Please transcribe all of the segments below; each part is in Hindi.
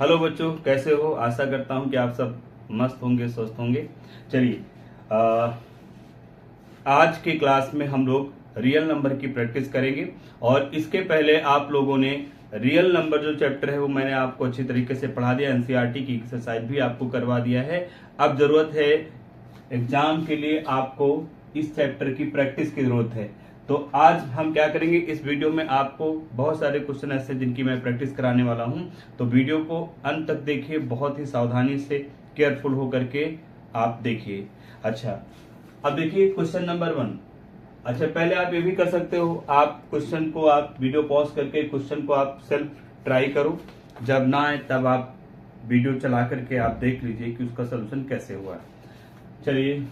हेलो बच्चों, कैसे हो? आशा करता हूं कि आप सब मस्त होंगे, स्वस्थ होंगे। चलिए, आज के क्लास में हम लोग रियल नंबर की प्रैक्टिस करेंगे। और इसके पहले आप लोगों ने रियल नंबर जो चैप्टर है वो मैंने आपको अच्छी तरीके से पढ़ा दिया, एनसीईआरटी की एक्सरसाइज भी आपको करवा दिया है। अब जरूरत है एग्जाम के लिए आपको इस चैप्टर की प्रैक्टिस की जरूरत है। तो आज हम क्या करेंगे, इस वीडियो में आपको बहुत सारे क्वेश्चन ऐसे जिनकी मैं प्रैक्टिस कराने वाला हूं। तो वीडियो को अंत तक देखिए, बहुत ही सावधानी से, केयरफुल होकर के आप देखिए। अच्छा, अब देखिए क्वेश्चन नंबर 1। अच्छा, पहले आप ये भी कर सकते हो, आप क्वेश्चन को आप वीडियो पॉज करके क्वेश्चन को आप सेल्फ ट्राई करो। जब ना आए तब आप वीडियो चला करके आप देख लीजिए कि उसका सोल्यूशन कैसे हुआ है। चलिए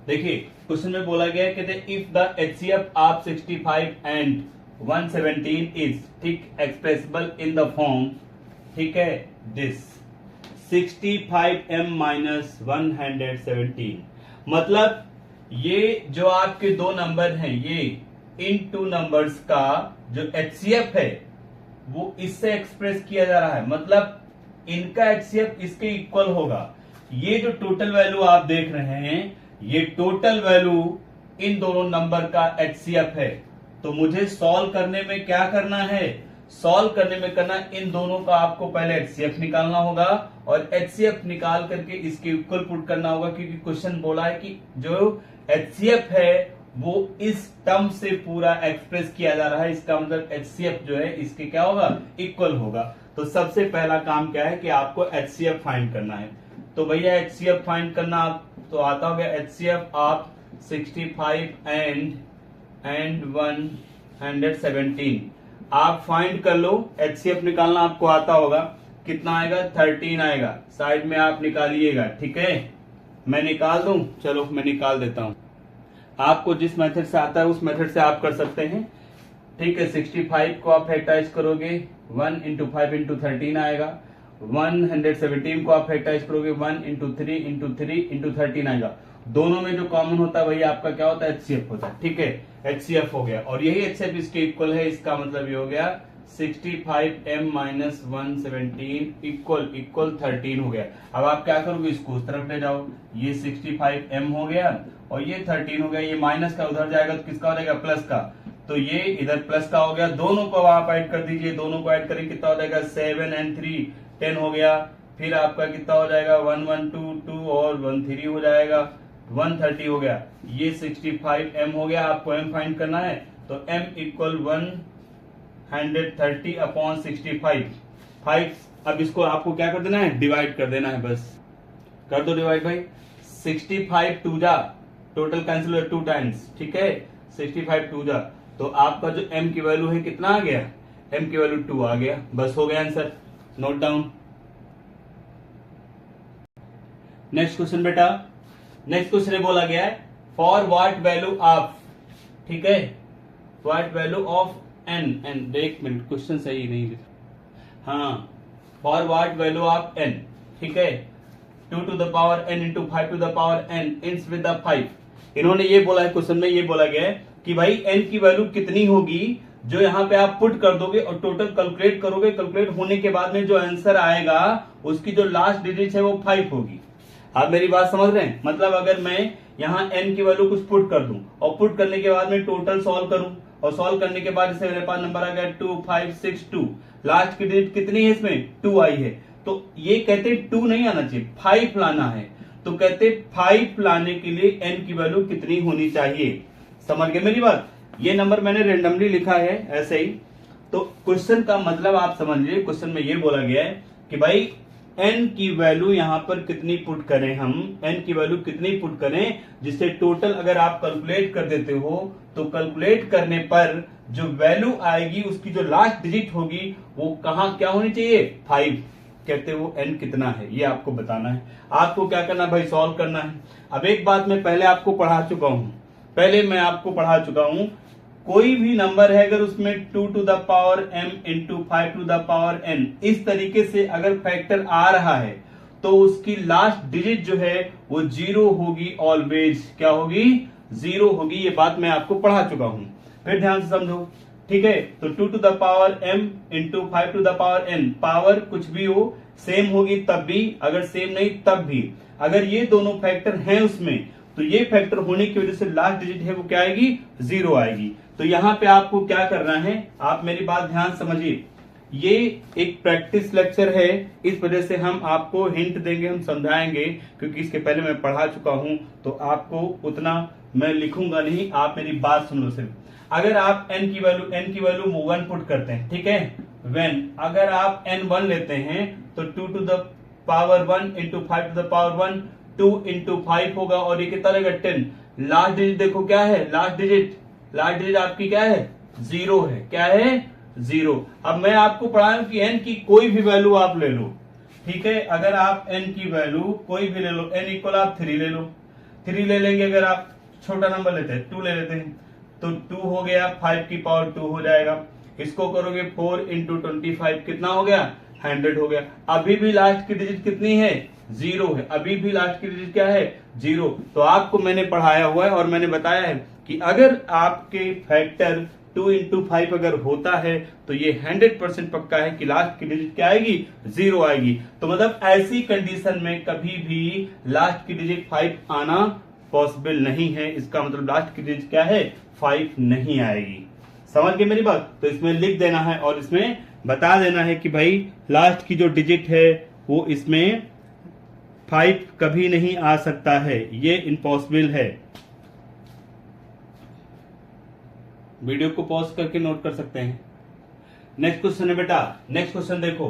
देखिए, क्वेश्चन में बोला गया है, कहते if the HCF of 65 and 117 is ठीक एक्सप्रेसिबल इन द फॉर्म, ठीक है, दिस 65m माइनस 117। मतलब ये जो आपके दो नंबर हैं, ये इन टू नंबर्स का जो एचसीएफ है वो इससे एक्सप्रेस किया जा रहा है। मतलब इनका एचसीएफ इसके इक्वल होगा। ये जो टोटल वैल्यू आप देख रहे हैं, ये टोटल वैल्यू इन दोनों नंबर का एचसीएफ है। तो मुझे सॉल्व करने में क्या करना है, सॉल्व करने में करना इन दोनों का आपको पहले एचसीएफ निकालना होगा और एचसीएफ निकाल करके इसके इक्वल पुट करना होगा, क्योंकि क्वेश्चन बोला है कि जो एचसीएफ है वो इस टर्म से पूरा एक्सप्रेस किया जा रहा है। इसका मतलब एचसीएफ जो है इसके क्या होगा, इक्वल होगा। तो सबसे पहला काम क्या है कि आपको एचसीएफ फाइंड करना है। तो भैया एचसीएफ फाइंड करना तो आता होगा एचसीएफ ऑफ 65 एंड 117। आप फाइंड कर लो, एचसीएफ निकालना आपको आता होगा। कितना आएगा, 13 आएगा। साइड में आप निकालिएगा, ठीक है। मैं निकाल दूं, चलो मैं निकाल देता हूं। आपको जिस मेथड से आता है उस मेथड से आप कर सकते हैं, ठीक है। 65 को आप फैक्टराइज करोगे, 1 इंटू 5 इंटू 13 आएगा। 117 को आप फैक्टराइज करोगे, 1 इंटू 3 इंटू 3 इंटू 13 आएगा। दोनों में जो कॉमन होता है वही आपका क्या होता है, एचसीएफ होता है, ठीक है। एचसीएफ हो गया और यही एचसीएफ इसके इक्वल है। इसका मतलब ये हो गया 65m माइनस 117 इक्वल 13 हो गया। अब आप क्या करोगे, इसको उस तरफ ले जाओ। ये 65m हो गया और ये 13 हो गया। ये माइनस का उधर जाएगा तो किसका हो जाएगा, प्लस का। तो ये इधर प्लस का हो गया। दोनों को आप ऐड कर दीजिए, दोनों को ऐड करेंगे कितना हो जाएगा, 7 and 3 10 हो गया। फिर आपका कितना हो जाएगा, 1122 और 13 हो जाएगा, 130 हो गया। ये 65m हो गया। आपको m फाइंड करना है तो m इक्वल 130 अपॉन 65। अब इसको आपको क्या कर देना है, डिवाइड कर देना है। बस कर दो डिवाइड भाई। 65 टू जा, टोटल कैंसिल हो 2 टाइम्स, ठीक है। 65 टू जा, तो आपका जो m की वैल्यू है कितना आ गया, m की वैल्यू 2 आ गया। बस हो गया answer, note down. Next question बेटा, नेक्स्ट क्वेश्चन में बोला गया है फॉर व्हाट वैल्यू ऑफ, ठीक है, व्हाट वैल्यू ऑफ n। एक मिनट, क्वेश्चन सही नहीं लिखा। हाँ, for what value of n, ठीक है, 2 to the power n into 5 to the power n इंस विद द 5। इन्होंने ये बोला है, क्वेश्चन में ये बोला गया है कि भाई n की वैल्यू कितनी होगी जो यहाँ पे आप पुट कर दोगे और टोटल कैलकुलेट करोगे। कैलकुलेट होने के बाद में जो आंसर आएगा उसकी जो लास्ट डिजिट है वो 5 होगी। आप मेरी बात समझ रहे हैं? मतलब अगर मैं यहाँ n की वैल्यू कुछ पुट कर दूं और पुट करने के बाद में टोटल सॉल्व करूं और सॉल्व करने के बाद जैसे मेरे पास नंबर आ गया 2562, लास्ट की डिजिट कितनी है इसमें, 2 आई है। तो ये कहते 2 नहीं आना चाहिए, 5 लाना है। तो कहते 5 लाने के लिए n की वैल्यू कितनी होनी चाहिए। समझ गए मेरी बात? ये नंबर मैंने रेंडमली लिखा है ऐसे ही। तो क्वेश्चन का मतलब आप समझ लीजिए, क्वेश्चन में ये बोला गया है कि भाई n की वैल्यू यहां पर कितनी पुट करें, हम n की वैल्यू कितनी पुट करें जिससे टोटल अगर आप कैलकुलेट कर देते हो तो कैलकुलेट करने पर जो वैल्यू आएगी उसकी जो लास्ट डिजिट होगी वो कहां क्या होनी चाहिए, 5। कहते वो n कितना है ये आपको बताना है। आपको क्या करना है भाई, सॉल्व करना है। अब एक बात मैं पहले आपको पढ़ा चुका हूं, कोई भी नंबर है अगर उसमें 2 to the power m into 5 to the power n इस तरीके से अगर फैक्टर आ रहा है तो उसकी लास्ट डिजिट जो है वो 0 होगी। ऑलवेज क्या होगी, 0 होगी। ये बात मैं आपको पढ़ा चुका हूं। फिर ध्यान से समझो, ठीक है। तो 2 to the power m into 5 to the power n, power कुछ भी हो सेम होगी तब भी, अगर सेम नहीं तब भी। अगर ये दोनों फैक्टर हैं उसमें, तो ये फैक्टर होने की वजह से लास्ट डिजिट है वो क्या आएगी, 0 आएगी। तो यहां पे आपको क्या करना है, आप मेरी बात ध्यान समझिए, ये एक प्रैक्टिस लेक्चर है, इस वजह से हम आपको हिंट देंगे, हम समझाएंगे, क्योंकि इसके पहले मैं पढ़ा चुका हूं, तो आपको उतना मैं लिखूंगा नहीं, आप मेरी बात सुन लो सिर्फ। अगर आप n की वैल्यू 1 पुट करते हैं, ठीक है, when अगर आप n1 लेते हैं तो 2 to the power 1 into 5 to the power 1, 2 into 5 होगा, और ये कितना लगेगा 10। लास्ट डिजिट देखो क्या है, लास्ट डिजिट आपकी क्या है, 0 है, क्या है, 0। अब मैं आपको पढ़ाऊं कि n की कोई भी वैल्यू आप ले लो, ठीक है, अगर आप n की वैल्यू कोई भी ले लो, n इक्वल आप 3 ले लो, 3 ले लेंगे, अगर आप छोटा नंबर लेते हैं 2 ले लेते हैं, तो 2 हो गया, 5 की पावर 2 हो जाएगा, इसको करोगे 4 इंटू 25 कितना हो गया, 100 हो गया। अभी भी लास्ट की डिजिट कितनी है, 0 है, अभी भी लास्ट की डिजिट क्या है, 0। तो आपको मैंने पढ़ाया हुआ है और मैंने बताया है कि अगर आपके फैक्टर 2 इंटू 5 अगर होता है तो ये 100% पक्का है कि लास्ट की डिजिट क्या आएगी, 0 आएगी। तो मतलब ऐसी कंडीशन में कभी भी लास्ट की डिजिट 5 आना पॉसिबल नहीं है, इसका मतलब लास्ट की डिजिट क्या है, 5 नहीं आएगी। समझ गए मेरी बात? तो इसमें लिख देना है और इसमें बता देना है कि भाई लास्ट की जो डिजिट है वो इसमें 5 कभी नहीं आ सकता है, ये इम्पॉसिबल है। वीडियो को पॉज करके नोट कर सकते हैं। नेक्स्ट क्वेश्चन है बेटा, नेक्स्ट क्वेश्चन देखो,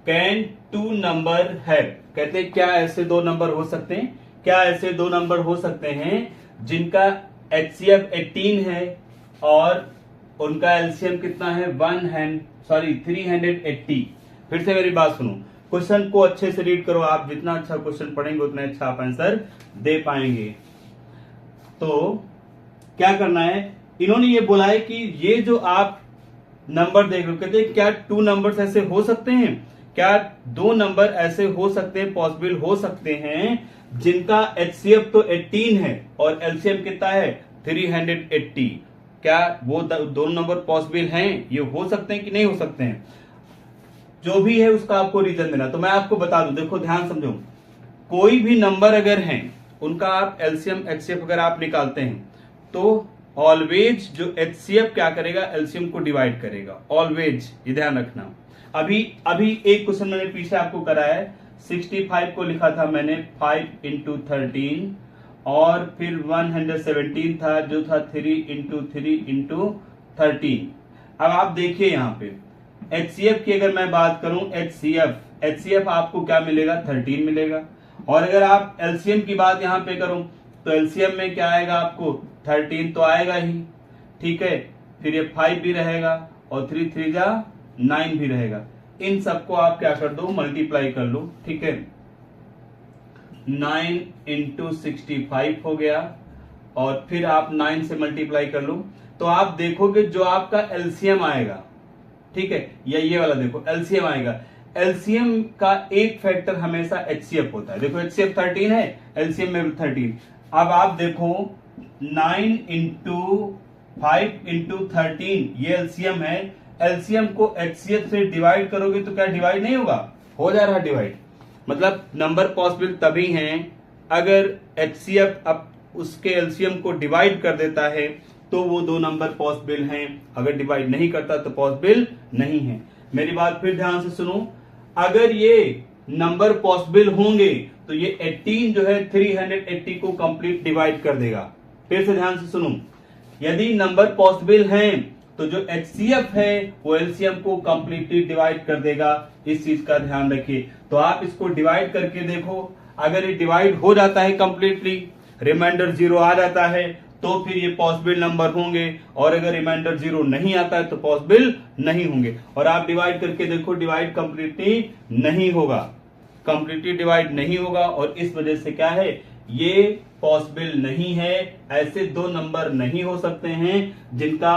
कैन 2 नंबर हैव, कहते हैं क्या ऐसे 2 नंबर हो सकते हैं, क्या ऐसे 2 नंबर हो सकते हैं जिनका HCF 18 है और उनका एलसीएम कितना है 380। फिर से मेरी बात सुनो, क्वेश्चन को अच्छे से रीड करो, आप जितना अच्छा क्वेश्चन पढ़ेंगे उतना अच्छा आप आंसर दे पाएंगे। तो क्या करना है, इन्होंने ये बोला है कि ये जो आप नंबर देख रहे हो, कहते हैं क्या 2 नंबर्स ऐसे हो सकते हैं, क्या 2 नंबर ऐसे हो सकते हैं, पॉसिबल हो सकते हैं जिनका HCF तो 18 है और एलसीएम कितना है 380। क्या वो 2 नंबर पॉसिबल हैं, ये हो सकते हैं कि नहीं हो सकते हैं, जो भी है उसका आपको रीजन देना। तो मैं आपको बता दूं, देखो ध्यान समझो, कोई भी नंबर अगर हैं उनका आप एलसीएम HCF अगर आप निकालते हैं तो ऑलवेज जो HCF क्या करेगा, एलसीएम को डिवाइड करेगा, ऑलवेज, ये ध्यान रखना। अभी एक क्वेश्चन मैंने पीछे आपको कराया है, 65 को लिखा था मैंने 5 इंटू 13 और फिर 117 था जो था 3 इंटू 3 इंटू 13। अब आप देखिए यहाँ पे HCF की अगर मैं बात करूं, HCF आपको क्या मिलेगा, 13 मिलेगा, और अगर आप एलसीएम की बात यहाँ पे करूं तो एलसीएम में क्या आएगा आपको, 13 तो आएगा ही, ठीक है, फिर ये 5 भी रहेगा और 3 3 जा 9 भी रहेगा। इन सबको आप क्या कर दो, मल्टीप्लाई कर लो, ठीक है, 9 इंटू 65 हो गया और फिर आप 9 से मल्टीप्लाई कर लो, तो आप देखोगे जो आपका एलसीएम आएगा, ठीक है, या ये वाला देखो एलसीएम आएगा, एलसीएम का एक फैक्टर हमेशा HCF होता है। देखो HCF 13 है, एलसीएम में 13। अब आप देखो 9 इंटू 5 इंटू 13 ये एलसीएम है, एलसीएम को HCF से डिवाइड करोगे तो क्या डिवाइड नहीं होगा, हो जा रहा डिवाइड। मतलब नंबर पॉसिबल तभी हैं अगर HCF अब उसके एलसीएम को डिवाइड कर देता है तो वो 2 नंबर पॉसिबल हैं, अगर डिवाइड नहीं करता तो पॉसिबल नहीं है। मेरी बात फिर ध्यान से सुनो, अगर ये नंबर पॉसिबल होंगे तो ये 18 जो है 380 को कंप्लीट डिवाइड कर देगा। फिर से ध्यान से सुनो, यदि नंबर पॉसिबल हैं तो जो HCF है वो एलसीएम को कंप्लीटली डिवाइड कर देगा, इस चीज का ध्यान रखिए। तो आप इसको डिवाइड करके देखो, अगर ये डिवाइड हो जाता है कंप्लीटली, रिमाइंडर 0 आ जाता है तो फिर ये पॉसिबल नंबर होंगे, और अगर रिमाइंडर 0 नहीं आता है तो पॉसिबल नहीं होंगे। और आप डिवाइड करके देखो, डिवाइड कंप्लीटली नहीं होगा, कंप्लीटली डिवाइड नहीं होगा, और इस वजह से क्या है, ये पॉसिबल नहीं है। ऐसे 2 नंबर नहीं हो सकते हैं जिनका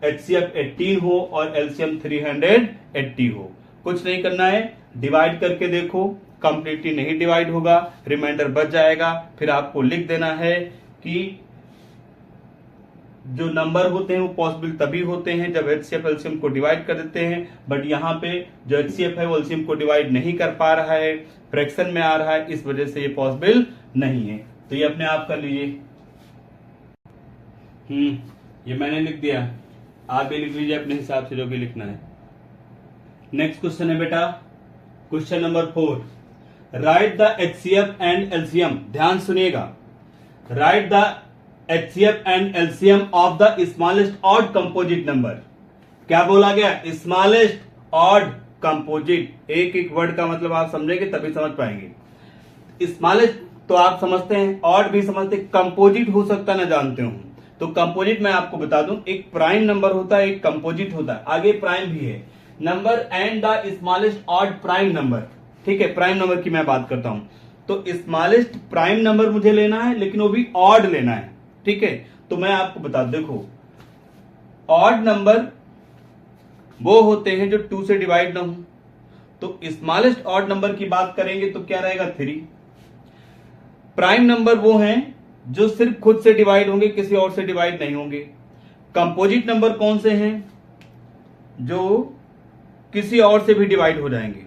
HCF 18 हो और एलसीएम 380 हो। कुछ नहीं करना है, डिवाइड करके देखो, कंप्लीटली नहीं डिवाइड होगा, रिमाइंडर बच जाएगा, फिर आपको लिख देना है कि जो नंबर होते हैं वो पॉसिबल तभी होते हैं जब एचसीएफ एलसीएम को डिवाइड कर देते हैं, बट यहाँ पे जो एचसीएफ है वो एलसीएम को डिवाइड नहीं कर पा रहा है, फ्रैक्शन में आ रहा है, इस वजह से ये पॉसिबल नहीं है। तो ये अपने आप कर लीजिए। ये मैंने लिख दिया, आप भी लिख लीजिए अपने हिसाब से जो भी लिखना है। नेक्स्ट क्वेश्चन है बेटा, question number 4, right the HCF and LCM. ध्यान सुनिएगा, right the HCF and LCM of the smallest odd composite number. क्या बोला गया? Smallest odd composite. एक एक वर्ड का मतलब आप समझेंगे तभी समझ पाएंगे। स्मॉलेस्ट तो आप समझते हैं, ऑड भी समझते हैं, कंपोजिट हो सकता ना जानते हो। तो कंपोजिट मैं आपको बता दूं, एक प्राइम नंबर होता है, एक कंपोजिट होता है, आगे प्राइम भी है। Number and the smallest odd prime number, ठीक है, प्राइम नंबर की मैं बात करता हूं। तो स्मॉलेस्ट प्राइम नंबर मुझे लेना है, लेकिन वो भी ऑड लेना है, ठीक है। तो मैं आपको बता, देखो ऑड नंबर वो होते हैं जो 2 से डिवाइड ना हो। तो स्मॉलेस्ट ऑड नंबर की बात करेंगे तो क्या रहेगा? 3। प्राइम नंबर वो हैं जो सिर्फ खुद से डिवाइड होंगे, किसी और से डिवाइड नहीं होंगे। कंपोजिट नंबर कौन से हैं? जो किसी और से भी डिवाइड हो जाएंगे।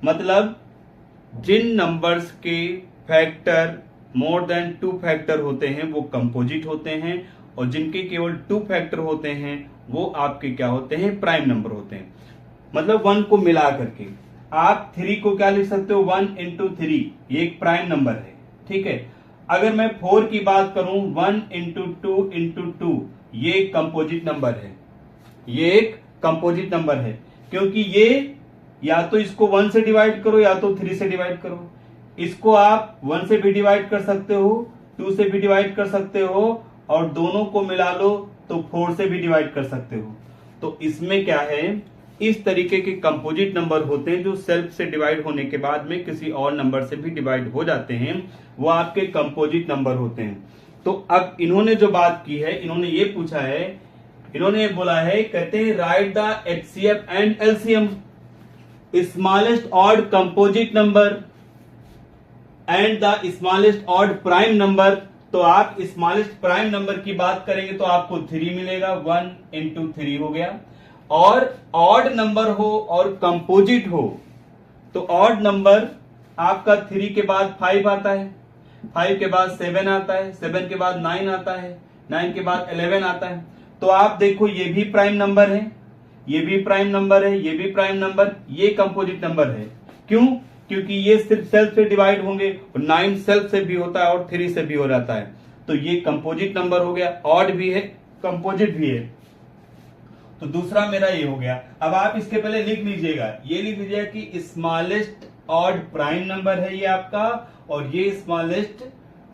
मतलब जिन नंबर्स के फैक्टर मोर देन 2 फैक्टर होते हैं वो कंपोजिट होते हैं, और जिनके केवल 2 फैक्टर होते हैं वो आपके क्या होते हैं? प्राइम नंबर होते हैं। मतलब 1 को मिला करके आप 3 को क्या लिख सकते हो? 1 इंटू 3, ये एक प्राइम नंबर है, ठीक है। अगर मैं 4 की बात करूं, 1 इंटू 2 इंटू 2, ये एक कंपोजिट नंबर है, ये एक कंपोजिट नंबर है, क्योंकि ये या तो इसको 1 से डिवाइड करो या तो 3 से डिवाइड करो। इसको आप 1 से भी डिवाइड कर सकते हो, 2 से भी डिवाइड कर सकते हो, और दोनों को मिला लो तो 4 से भी डिवाइड कर सकते हो। तो इसमें क्या है, इस तरीके के कंपोजिट नंबर होते हैं जो सेल्फ से डिवाइड होने के बाद में किसी और नंबर से भी डिवाइड हो जाते हैं, वो आपके कंपोजिट नंबर होते हैं। तो अब इन्होंने जो बात की है, इन्होंने ये पूछा है, इन्होंने ये बोला है, कहते हैं right the HCF and LCM smallest odd composite number and the smallest odd prime number. तो आप स्मॉलेस्ट प्राइम नंबर की बात करेंगे तो आपको 3 मिलेगा, 1 इंटू 3 हो गया। और ऑड नंबर हो और कंपोजिट हो तो ऑड नंबर आपका 3 के बाद 5 आता है, 5 के बाद 7 आता है, 7 के बाद 9 आता है, 9 के बाद 11 आता है। तो आप देखो ये भी प्राइम नंबर है, ये भी प्राइम नंबर है, ये भी प्राइम नंबर, ये कंपोजिट नंबर है। क्यों? क्योंकि ये सिर्फ सेल्फ से डिवाइड होंगे, और 9 सेल्फ से भी होता है और 3 से भी हो जाता है। तो ये कंपोजिट नंबर हो गया, ऑड भी है, कंपोजिट भी है। तो दूसरा मेरा ये हो गया। अब आप इसके पहले लिख लीजिएगा, ये लिख लीजिएगा कि स्मॉलेस्ट ऑड प्राइम नंबर है ये आपका, और ये स्मॉलेस्ट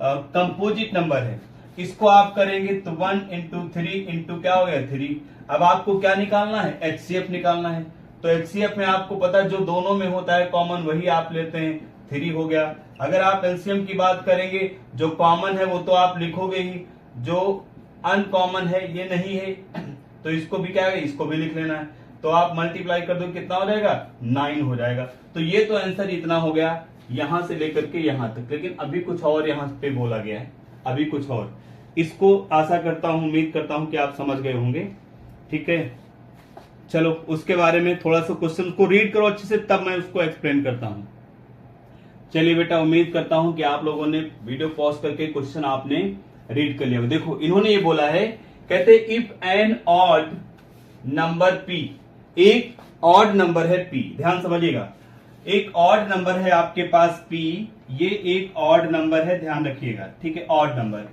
कंपोजिट नंबर है। इसको आप करेंगे तो 1 इंटू 3 इंटू क्या हो गया? 3। अब आपको क्या निकालना है? एचसीएफ निकालना है। तो एचसीएफ में आपको पता है जो दोनों में होता है कॉमन वही आप लेते हैं, 3 हो गया। अगर आप एलसीएम की बात करेंगे, जो कॉमन है वो तो आप लिखोगे ही, जो अनकॉमन है ये नहीं है, तो इसको भी क्या है? इसको भी लिख लेना है। तो आप मल्टीप्लाई कर दो, कितना हो जाएगा? 9 हो जाएगा। तो ये तो आंसर इतना हो गया यहां से लेकर के यहां तक। लेकिन अभी कुछ और यहां पे बोला गया है, अभी कुछ और। इसको आशा करता हूं, उम्मीद करता हूं कि आप समझ गए होंगे, ठीक है। चलो उसके बारे में थोड़ा सा क्वेश्चन को रीड करो अच्छे से, तब मैं उसको एक्सप्लेन करता हूं। चलिए बेटा, उम्मीद करता हूं कि आप लोगों ने वीडियो पॉज करके क्वेश्चन आपने रीड कर लिया। देखो इन्होंने ये बोला है, कहते if an odd number P, एक ऑड नंबर है पी, ध्यान समझिएगा, एक ऑड नंबर है आपके पास पी, ये एक ऑड नंबर है, ध्यान रखिएगा, ठीक है, ऑड नंबर,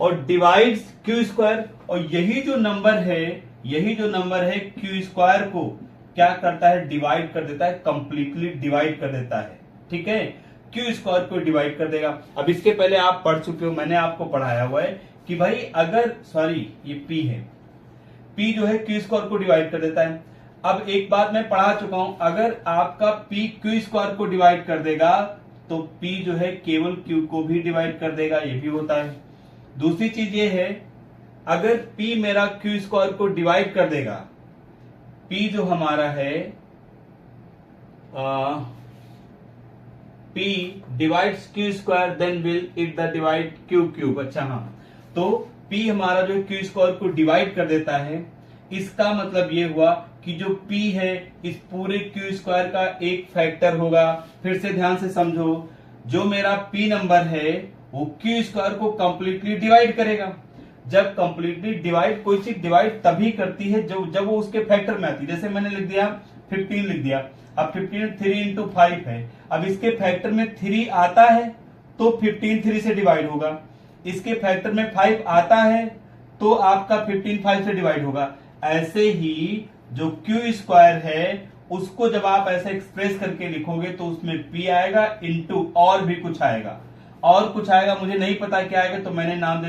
और डिवाइड्स क्यू स्क्वायर, और यही जो नंबर है, यही जो नंबर है क्यू स्क्वायर को क्या करता है? डिवाइड कर देता है, कंप्लीटली डिवाइड कर देता है, ठीक है, क्यू स्क्वायर को डिवाइड कर देगा। अब इसके पहले आप पढ़ चुके हो, मैंने आपको पढ़ाया हुआ है कि भाई अगर, सॉरी ये पी है, पी जो है क्यू स्क्वायर को डिवाइड कर देता है। अब एक बात मैं पढ़ा चुका हूं, अगर आपका पी क्यू स्क्वायर को डिवाइड कर देगा तो पी जो है केवल क्यू को भी डिवाइड कर देगा, ये भी होता है। दूसरी चीज ये है, अगर P मेरा क्यू स्क्वायर को डिवाइड कर देगा, P जो हमारा है P divides Q square then will it the divide Q cube. अच्छा हाँ, तो P हमारा जो क्यू स्क्वायर को डिवाइड कर देता है, इसका मतलब ये हुआ कि जो P है इस पूरे क्यू स्क्वायर का एक फैक्टर होगा। फिर से ध्यान से समझो, जो मेरा P नंबर है वो क्यू स्क्वायर को कंप्लीटली डिवाइड करेगा। जब कंप्लीटली डिवाइड, कोई चीज डिवाइड तभी करती है जब वो उसके फैक्टर में आती है। जैसे मैंने लिख दिया 15 लिख दिया, अब 15 3 इंटू 5 है, अब इसके फैक्टर में 3 आता है तो 15 3 से डिवाइड होगा, इसके फैक्टर में 5 आता है तो आपका 15 5 से डिवाइड होगा। ऐसे ही जो क्यू स्क्वायर है उसको जब आप ऐसे एक्सप्रेस करके लिखोगे तो उसमें P आएगा इंटू और भी कुछ आएगा, और कुछ आएगा, मुझे नहीं पता क्या आएगा, तो मैंने नाम दे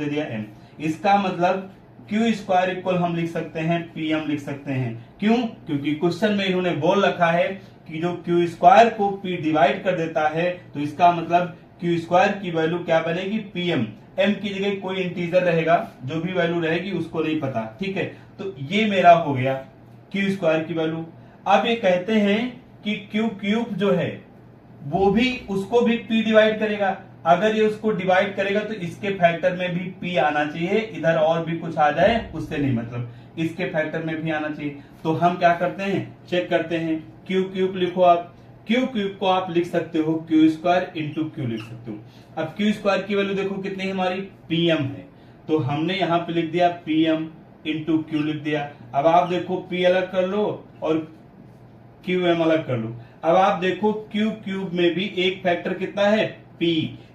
दिया M। इसका मतलब क्यू स्क्वायर इक्वल हम लिख सकते हैं PM लिख सकते हैं। क्यों? क्योंकि क्वेश्चन में इन्होंने बोल रखा है कि जो क्यू स्क्वायर को P डिवाइड कर देता है, तो इसका मतलब क्यू स्क्वायर की वैल्यू क्या बनेगी? PM। M की जगह कोई इंटीजर रहेगा, जो भी वैल्यू रहेगी उसको नहीं पता, ठीक है। तो ये मेरा हो गया क्यू स्क्वायर की वैल्यू। अब ये कहते हैं कि क्यू क्यूब जो है वो भी, उसको भी P डिवाइड करेगा। अगर ये उसको डिवाइड करेगा तो इसके फैक्टर में भी P आना चाहिए, इधर और भी कुछ आ जाए उससे नहीं मतलब, इसके फैक्टर में भी आना चाहिए। तो हम क्या करते हैं, चेक करते हैं। क्यू क्यूब लिखो आप, क्यू क्यूब को आप लिख सकते हो क्यू स्क्वायर इंटू क्यू लिख सकते हो। अब क्यू स्क्वायर की वैल्यू देखो कितनी हमारी, PM है, तो हमने यहां पे लिख दिया PM इंटू क्यू लिख दिया। अब आप देखो P अलग कर लो और QM अलग कर लो। अब आप देखो क्यू क्यूब में भी एक फैक्टर कितना है, P।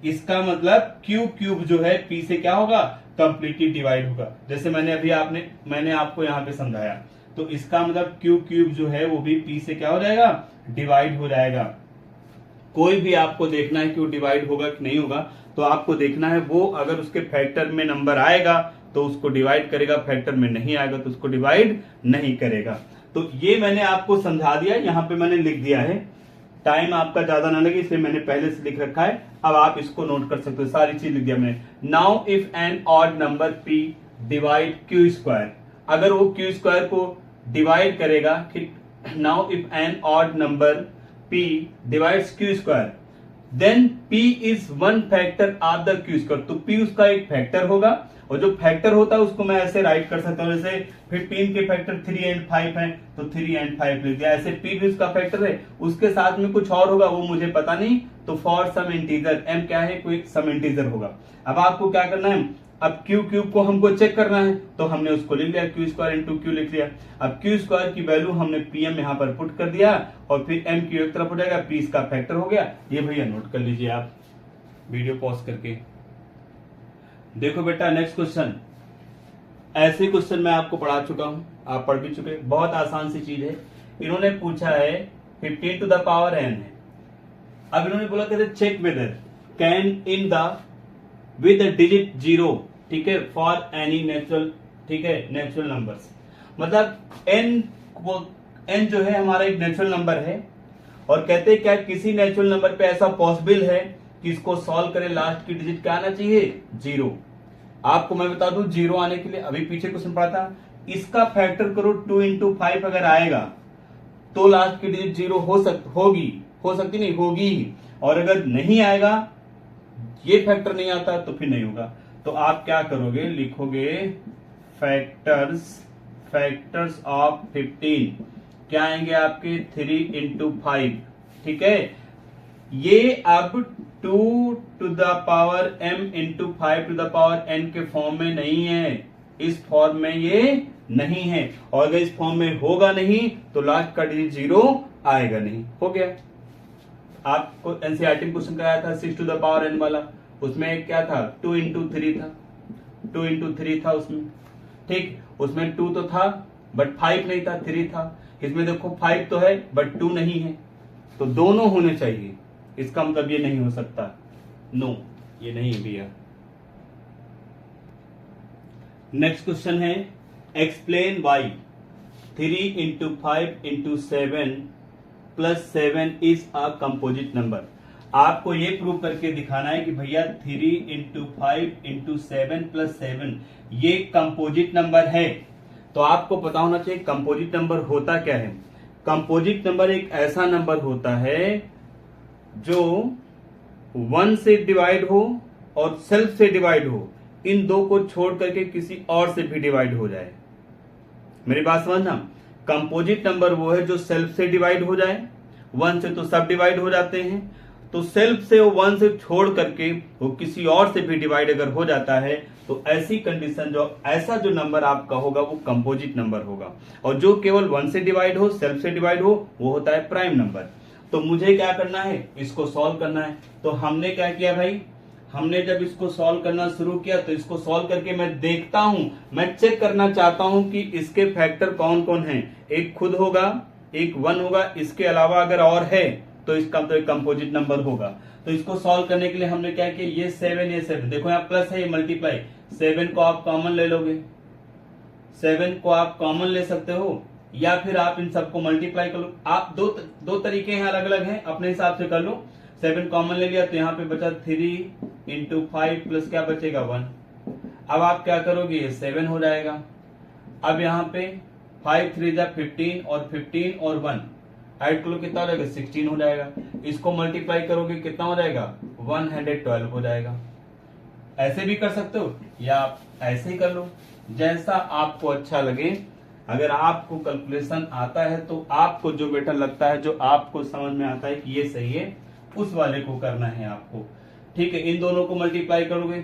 इसका मतलब क्यू क्यूब जो है P से क्या होगा, कंप्लीटली डिवाइड होगा। जैसे मैंने आपको यहाँ पे समझाया, तो इसका मतलब क्यू क्यूब जो है वो भी P से क्या हो जाएगा, डिवाइड हो जाएगा। कोई भी आपको देखना है कि वो डिवाइड होगा कि नहीं होगा, तो आपको देखना है वो अगर उसके फैक्टर में नंबर आएगा तो उसको डिवाइड करेगा, फैक्टर में नहीं आएगा तो उसको डिवाइड नहीं करेगा। तो ये मैंने आपको समझा दिया, यहाँ पे मैंने लिख दिया है। टाइम आपका ज्यादा ना लगे इसलिए मैंने पहले से लिख रखा है, अब आप इसको नोट कर सकते हो, सारी चीज लिख दिया मैंने। Now if an odd number P divide Q square, अगर वो क्यू स्क्वायर को डिवाइड करेगा, ठीक। Now if an odd number P divides Q square, then P is one factor of the Q square. तो P उसका एक फैक्टर होगा, और जो फैक्टर होता है उसको मैं ऐसे राइट कर सकता हूं, जैसे 15 के फैक्टर 3 एंड 5 हैं तो 3 एंड 5 लिख दिया। ऐसे P भी उसका फैक्टर है, उसके साथ में कुछ और होगा वो मुझे पता नहीं, तो फॉर सम इंटीजर, M क्या है, कोई सम इंटीजर होगा। अब आपको क्या करना है, अब क्यू क्यूब को हमको चेक करना है, तो हमने उसको लिख लिया क्यू स्क्वायर इंटू क्यू लिख लिया। अब क्यू स्क्वायर की वैल्यू हमने PM यहाँ पर पुट कर दिया, और फिर M क्यू एक तरफ हो जाएगा, P इसका फैक्टर हो गया। ये भैया नोट कर लीजिए आप वीडियो पॉज करके। देखो बेटा नेक्स्ट क्वेश्चन, ऐसे क्वेश्चन मैं आपको पढ़ा चुका हूं, आप पढ़ भी चुके, बहुत आसान सी चीज है। इन्होंने पूछा है 15 टू द पावर n है। अब इन्होंने बोला कहते check whether can in the with digit 0, ठीक है, फॉर एनी नेचुरल, ठीक है, नेचुरल नंबर्स। मतलब n जो है हमारा एक नेचुरल नंबर है, और कहते हैं क्या किसी नेचुरल नंबर पे ऐसा पॉसिबल है कि इसको सॉल्व करें, लास्ट की डिजिट क्या आना चाहिए, 0। आपको मैं बता दूं 0 आने के लिए अभी पीछे क्वेश्चन पढ़ा था, इसका फैक्टर करो 2 इंटू 5 अगर आएगा तो लास्ट की डिजिट 0 हो सकती नहीं होगी, और अगर नहीं आएगा, ये फैक्टर नहीं आता तो फिर नहीं होगा। तो आप क्या करोगे, लिखोगे फैक्टर्स ऑफ 15, क्या आएंगे आपके 3 इंटू 5, ठीक है। ये अब 2 to the power m into 5 to the power n के फॉर्म में नहीं है, इस फॉर्म में ये नहीं है, और अगर इस फॉर्म में होगा नहीं तो लास्ट का डिजिट 0 आएगा नहीं। हो गया। आपको एनसीईआरटी क्वेश्चन कराया था 6 टू द पावर n वाला, उसमें क्या था, 2 इंटू 3 था, 2 इंटू 3 था उसमें, ठीक। उसमें 2 तो था बट 5 नहीं था, 3 था। इसमें देखो 5 तो है बट 2 नहीं है, तो दोनों होने चाहिए। इसका मतलब ये नहीं हो सकता, नो ये नहीं है भैया। नेक्स्ट क्वेश्चन है explain why 3 into 5 into 7 plus 7 is a composite number. आपको ये प्रूव करके दिखाना है कि भैया 3 इंटू 5 इंटू 7 प्लस 7 ये कंपोजिट नंबर है। तो आपको पता होना चाहिए कंपोजिट नंबर होता क्या है। कंपोजिट नंबर एक ऐसा नंबर होता है जो 1 से डिवाइड हो और सेल्फ से डिवाइड हो, इन दो को छोड़ करके किसी और से भी डिवाइड हो जाए। मेरी बात समझना, कंपोजिट नंबर वो है जो सेल्फ से डिवाइड हो जाए, 1 से तो सब डिवाइड हो जाते हैं, तो सेल्फ से वो 1 से छोड़ करके वो किसी और से भी डिवाइड अगर हो जाता है तो ऐसी कंडीशन ऐसा जो नंबर आपका होगा वो कंपोजिट नंबर होगा। और जो केवल 1 से डिवाइड हो, सेल्फ से डिवाइड हो, वो होता है प्राइम नंबर। तो मुझे क्या करना है, इसको सॉल्व करना है। तो हमने क्या किया भाई, हमने जब इसको सॉल्व करना शुरू किया तो इसको सॉल्व करके मैं देखता हूं, मैं चेक करना चाहता हूं कि इसके फैक्टर कौन कौन हैं। एक खुद होगा, एक 1 होगा, इसके अलावा अगर और है तो इसका मतलब कंपोजिट नंबर होगा। तो इसको सॉल्व करने के लिए हमने क्या किया, ये 7 ये 7, देखो यहाँ प्लस है, ये मल्टीप्लाई, 7 को आप कॉमन ले लोगे, 7 को आप कॉमन ले सकते हो, या फिर आप इन सबको मल्टीप्लाई कर लो। आप दो तरीके हैं, अलग अलग हैं, अपने हिसाब से कर लो। 7 कॉमन ले लिया तो यहाँ पे बचा 3 इंटू 5 प्लस क्या बचेगा 1। अब आप क्या करोगे, ये 7 हो जाएगा। अब यहाँ पे 5 3 जा 15 और 15 और 1 ऐड करो, कितना हो जाएगा 16 हो जाएगा। इसको मल्टीप्लाई करोगे कितना हो जाएगा 112 हो जाएगा। ऐसे भी कर सकते हो या आप ऐसे ही कर लो, जैसा आपको अच्छा लगे। अगर आपको कैलकुलेशन आता है तो आपको जो बेटर लगता है, जो आपको समझ में आता है कि ये सही है, उस वाले को करना है आपको। ठीक है, इन दोनों को मल्टीप्लाई करोगे,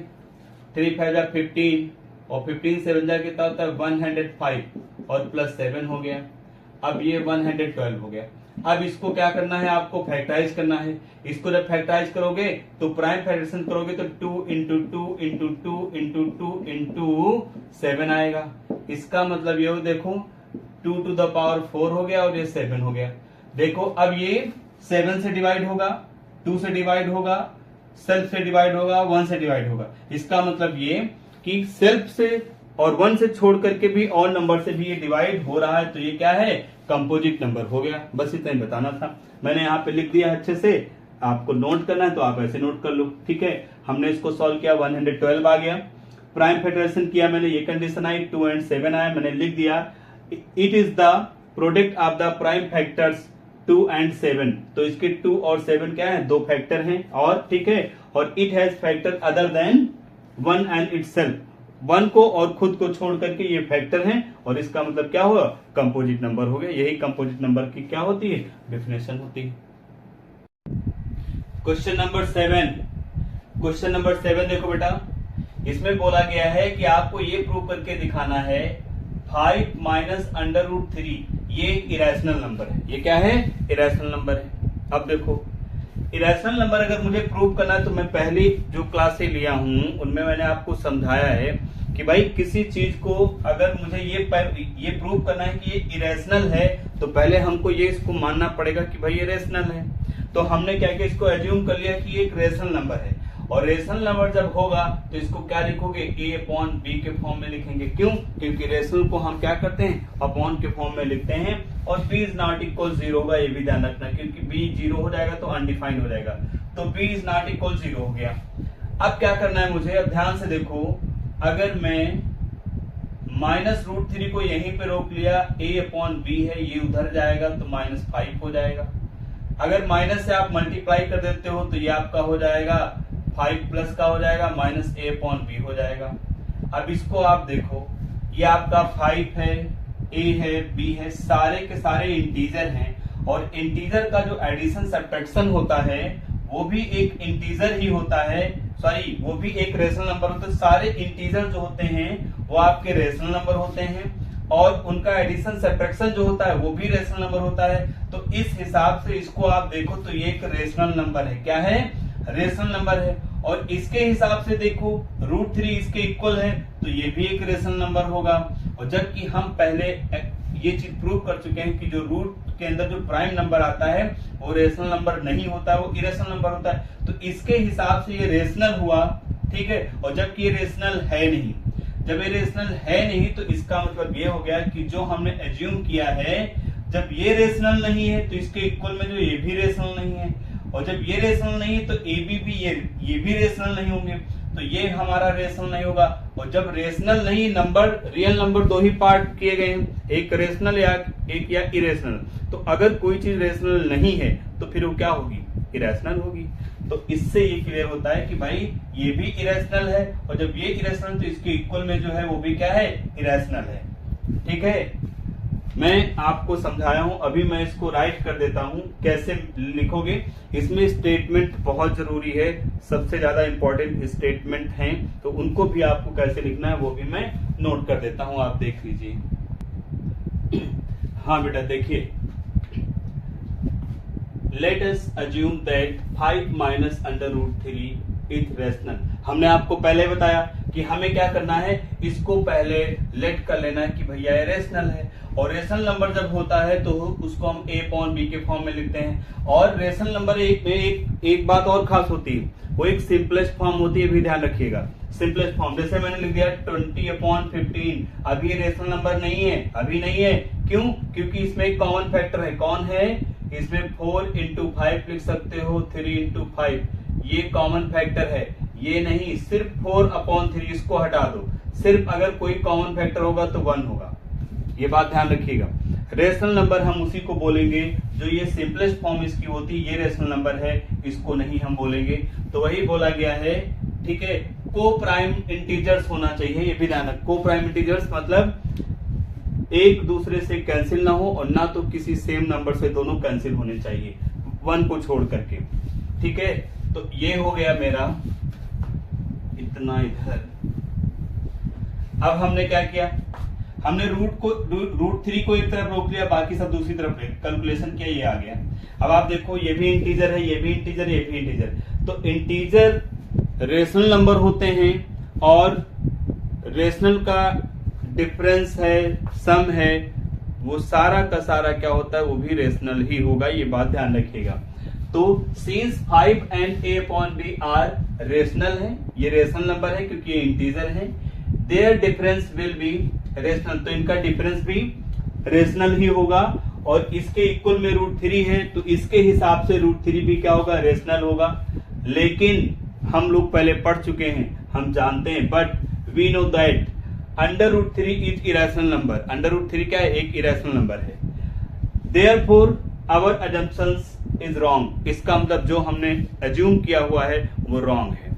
3 5 जा 15 और 15 से 7 जा कितना होता है 105 और प्लस 7 हो गया। अब ये 112 हो गया। अब इसको क्या करना है, आपको फैक्टराइज करना है। इसको जब फैक्टराइज करोगे तो प्राइम फैक्टराइजेशन करोगे तो 2 इंटू 2 इंटू 2 इंटू 2 इंटू 7 आएगा। इसका मतलब ये देखो 2 टू द पावर 4 हो गया और ये 7 हो गया। देखो अब ये 7 से डिवाइड होगा, 2 से डिवाइड होगा, सेल्फ से डिवाइड होगा, 1 से डिवाइड होगा। इसका मतलब ये कि सेल्फ से और 1 से छोड़ करके भी और नंबर से भी ये डिवाइड हो रहा है, तो ये क्या है, कंपोजिट नंबर हो गया। बस इतना ही बताना था, मैंने यहाँ पे लिख दिया अच्छे से। आपको नोट करना है तो आप ऐसे नोट कर लो। ठीक है, हमने इसको सॉल्व किया, 112 आ गया। प्राइम फैक्टराइजेशन किया मैंने, ये कंडीशन आई, 2 and 7 आया, मैंने लिख दिया it is the product of the prime factors 2 and 7। तो इसके 2 और 7 क्या है, 2 फैक्टर हैं। और ठीक है, और it has factor other than 1 and itself, 1 को और खुद को छोड़ करके ये फैक्टर हैं, और इसका मतलब क्या हुआ, कंपोजिट नंबर हो गया। यही कंपोजिट नंबर की क्या होती है, डेफिनेशन होती है। क्वेश्चन नंबर 7, क्वेश्चन नंबर 7 देखो बेटा, इसमें बोला गया है कि आपको ये प्रूव करके दिखाना है 5 माइनस अंडर रूट 3 ये इरेशनल नंबर है। ये क्या है, इरेशनल नंबर है। अब देखो, इरेशनल नंबर अगर मुझे प्रूव करना है तो मैं पहली जो क्लासे लिया हूं उनमें मैंने आपको समझाया है कि भाई किसी चीज को अगर मुझे ये प्रूव करना है कि ये इरेशनल है तो पहले हमको ये इसको मानना पड़ेगा कि भाई ये रेशनल है। तो हमने क्या किया, इसको एज्यूम कर लिया कि ये एक रेशनल नंबर है, और रेशनल नंबर जब होगा तो इसको क्या लिखोगे, a अपॉन b के फॉर्म में लिखेंगे। क्यों, क्योंकि रेशनल को हम क्या करते हैं, अपॉन के फॉर्म में लिखते हैं। और b इज नॉट इक्वल 0 होगा, ये भी ध्यान रखना, क्योंकि b 0 हो जाएगा तो अनडिफाइंड हो जाएगा। तो b इज नॉट इक्वल 0 हो गया। अब क्या करना है मुझे, अब ध्यान से देखो, अगर मैं माइनस रूट 3 को यहीं पे रोक लिया, a अपॉन b है, ये उधर जाएगा तो -5 हो जाएगा। अगर माइनस से आप मल्टीप्लाई कर देते हो तो ये आपका हो जाएगा 5 प्लस का हो जाएगा माइनस a अपॉन b हो जाएगा। अब इसको आप देखो, ये आपका 5 है, a है, b है, सारे के सारे इंटीजर हैं, और इंटीजर का जो एडिशन सब्ट्रैक्शन होता है वो भी एक इंटीजर ही होता है, सॉरी वो भी एक रेशनल नंबर होता है। सारे इंटीजर जो होते हैं वो आपके रेशनल नंबर होते हैं, और उनका एडिशन सब्ट्रैक्शन जो होता है वो भी रेशनल नंबर होता है। तो इस हिसाब से इसको आप देखो तो ये एक रेशनल नंबर है। क्या है, रेशनल नंबर है। और इसके हिसाब से देखो रूट 3 इसके इक्वल है तो ये भी एक रेशनल नंबर होगा। और जबकि हम पहले ये चीज प्रूव कर चुके हैं कि जो रूट के अंदर जो प्राइम नंबर आता है वो रेशनल नंबर नहीं होता, वो इरेशनल नंबर होता है। तो इसके हिसाब से ये रेशनल हुआ, ठीक है। और जबकि ये रेशनल है नहीं, जब ये रेशनल है नहीं तो इसका मतलब ये हो गया कि जो हमने एज्यूम किया है, जब ये रेशनल नहीं है तो इसके इक्वल में जो ये भी रेशनल नहीं है, और जब ये रेशनल नहीं है तो ए बी भी ये भी रेशनल नहीं होंगे, तो ये हमारा रेशनल नहीं होगा। और जब रेशनल नहीं, नंबर रियल नंबर दो ही पार्ट किए गए हैं, एक रेशनल या एक इरेशनल। तो अगर कोई चीज रेशनल नहीं है तो फिर वो क्या होगी, इरेशनल होगी। तो इससे ये क्लियर होता है कि भाई ये भी इरेशनल है, और जब ये इरेशनल तो इसके इक्वल में जो है वो भी क्या है, इरेशनल है। ठीक है, मैं आपको समझाया हूं, अभी मैं इसको राइट कर देता हूं। कैसे लिखोगे, इसमें स्टेटमेंट बहुत जरूरी है, सबसे ज्यादा इंपॉर्टेंट स्टेटमेंट हैं, तो उनको भी आपको कैसे लिखना है वो भी मैं नोट कर देता हूं, आप देख लीजिए। हाँ बेटा देखिए, let us assume that 5 minus under root 3 is rational. हमने आपको पहले बताया कि हमें क्या करना है, इसको पहले लेट कर लेना है कि भैया ये रेशनल है, और रेशनल नंबर जब होता है तो उसको हम a अपॉन b के फॉर्म में लिखते हैं। और रेशनल नंबर एक बात और खास होती है, वो एक सिंपलेस्ट फॉर्म होती है, भी ध्यान रखिएगा। सिंपलेस्ट फॉर्म जैसे मैंने लिख दिया 20/15, अभी ये रेशनल नंबर नहीं है, अभी नहीं है। क्यों? क्योंकि इसमें एक कॉमन फैक्टर है। कौन है? इसमें 4 into 5 लिख सकते हो, 3 into 5, ये कॉमन फैक्टर है। ये नहीं, सिर्फ 4/3 इसको हटा दो, सिर्फ अगर कोई कॉमन फैक्टर होगा तो 1 होगा, ये बात ध्यान रखिएगा। रेशनल नंबर हम उसी को बोलेंगे जो ये सिंपलेस्ट फॉर्म इसकी होती है, ये रेशनल नंबर है, इसको नहीं हम बोलेंगे। तो वही बोला गया है, ठीक है, को प्राइम इंटीजर्स होना चाहिए, ये भी ध्यान रख। को प्राइम इंटीजर्स मतलब एक दूसरे से कैंसिल ना हो, और ना तो किसी सेम नंबर से दोनों कैंसिल होने चाहिए, 1 को छोड़ करके। ठीक है, तो ये हो गया मेरा इतना इधर। अब हमने क्या किया, हमने रूट 3 को एक तरफ रोक लिया, बाकी सब दूसरी तरफ कैलकुलेशन किया, ये आ गया। अब आप देखो, ये भी इंटीजर है, ये भी इंटीजर, ये भी इंटीजर। तो इंटीजर रेशनल नंबर होते हैं, और रेशनल का डिफरेंस है, सम है, वो सारा का सारा क्या होता है, वो भी रेशनल ही होगा, ये बात ध्यान रखिएगा। तो since 5 and a upon b are rational है, ये रेशनल नंबर है क्योंकि ये इंटीजर है, their difference will be rational, तो इनका डिफरेंस भी रेशनल ही होगा। और इसके इक्वल में √3 है, तो इसके हिसाब से √3 भी क्या होगा, रेशनल होगा। लेकिन हम लोग पहले पढ़ चुके हैं, हम जानते हैं, but we know that √3 is irrational number. √3 क्या है, एक इरेशनल नंबर है। Therefore our assumptions is wrong, इसका मतलब जो हमने अज्यूम किया हुआ है वो रॉन्ग है,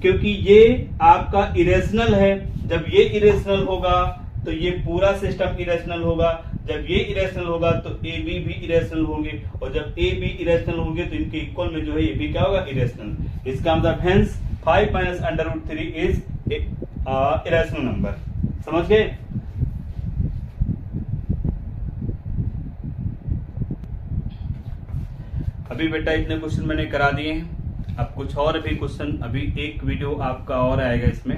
क्योंकि ये आपका इरेशनल है। जब ये इरेशनल होगा तो ये पूरा सिस्टम इरेशनल होगा, जब ये इरेशनल होगा तो ए बी भी इरेशनल होंगे, और जब ए बी इरेशनल होंगे तो इनके इक्वल में जो है ये भी क्या होगा, इरेशनल। इसका मतलब hence 5 minus √3 is irrational number. समझ गए? अभी बेटा इतने क्वेश्चन मैंने करा दिए हैं, अब कुछ और भी क्वेश्चन, अभी एक वीडियो आपका और आएगा, इसमें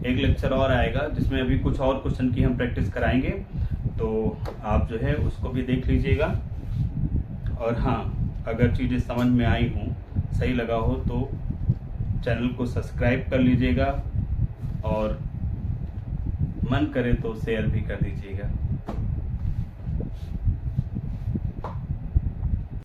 एक लेक्चर और आएगा जिसमें अभी कुछ और क्वेश्चन की हम प्रैक्टिस कराएंगे, तो आप जो है उसको भी देख लीजिएगा। और हाँ, अगर चीज़ें समझ में आई हों, सही लगा हो, तो चैनल को सब्सक्राइब कर लीजिएगा, और मन करे तो शेयर भी कर दीजिएगा।